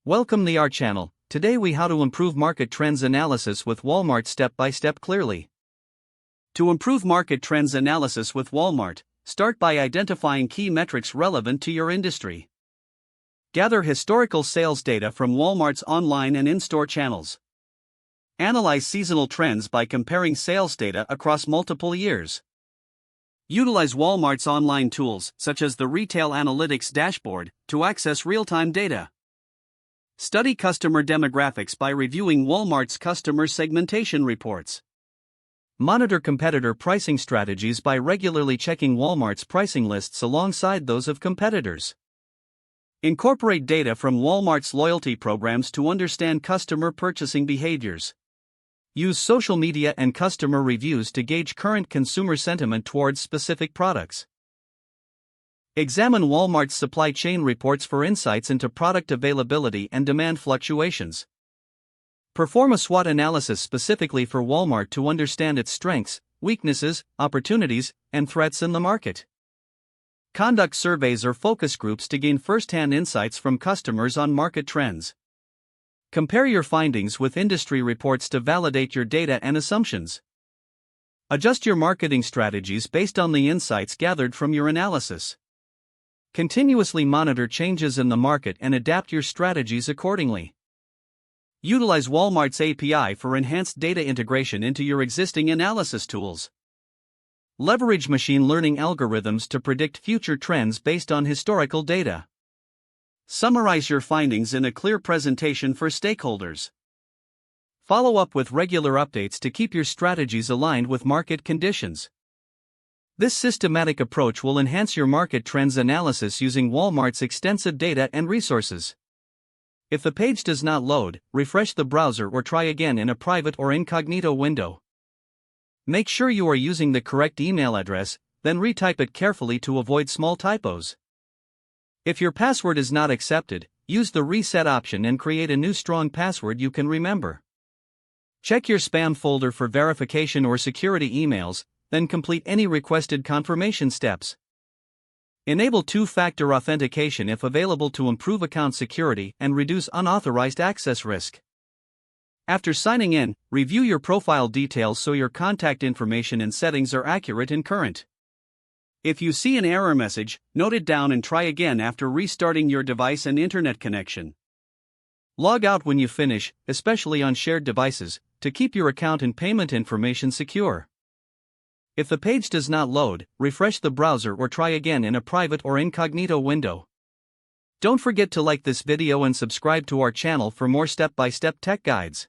Welcome to our channel. Today we how to improve market trends analysis with Walmart step by step clearly. To improve market trends analysis with Walmart, start by identifying key metrics relevant to your industry. Gather historical sales data from Walmart's online and in-store channels. Analyze seasonal trends by comparing sales data across multiple years. Utilize Walmart's online tools, such as the Retail Analytics dashboard, to access real-time data. Study customer demographics by reviewing Walmart's customer segmentation reports. Monitor competitor pricing strategies by regularly checking Walmart's pricing lists alongside those of competitors. Incorporate data from Walmart's loyalty programs to understand customer purchasing behaviors. Use social media and customer reviews to gauge current consumer sentiment towards specific products. Examine Walmart's supply chain reports for insights into product availability and demand fluctuations. Perform a SWOT analysis specifically for Walmart to understand its strengths, weaknesses, opportunities, and threats in the market. Conduct surveys or focus groups to gain first-hand insights from customers on market trends. Compare your findings with industry reports to validate your data and assumptions. Adjust your marketing strategies based on the insights gathered from your analysis. Continuously monitor changes in the market and adapt your strategies accordingly. Utilize Walmart's API for enhanced data integration into your existing analysis tools. Leverage machine learning algorithms to predict future trends based on historical data. Summarize your findings in a clear presentation for stakeholders. Follow up with regular updates to keep your strategies aligned with market conditions. This systematic approach will enhance your market trends analysis using Walmart's extensive data and resources. If the page does not load, refresh the browser or try again in a private or incognito window. Make sure you are using the correct email address, then retype it carefully to avoid small typos. If your password is not accepted, use the reset option and create a new strong password you can remember. Check your spam folder for verification or security emails, then complete any requested confirmation steps. Enable two-factor authentication if available to improve account security and reduce unauthorized access risk. After signing in, review your profile details so your contact information and settings are accurate and current. If you see an error message, note it down and try again after restarting your device and internet connection. Log out when you finish, especially on shared devices, to keep your account and payment information secure. If the page does not load, refresh the browser or try again in a private or incognito window. Don't forget to like this video and subscribe to our channel for more step-by-step tech guides.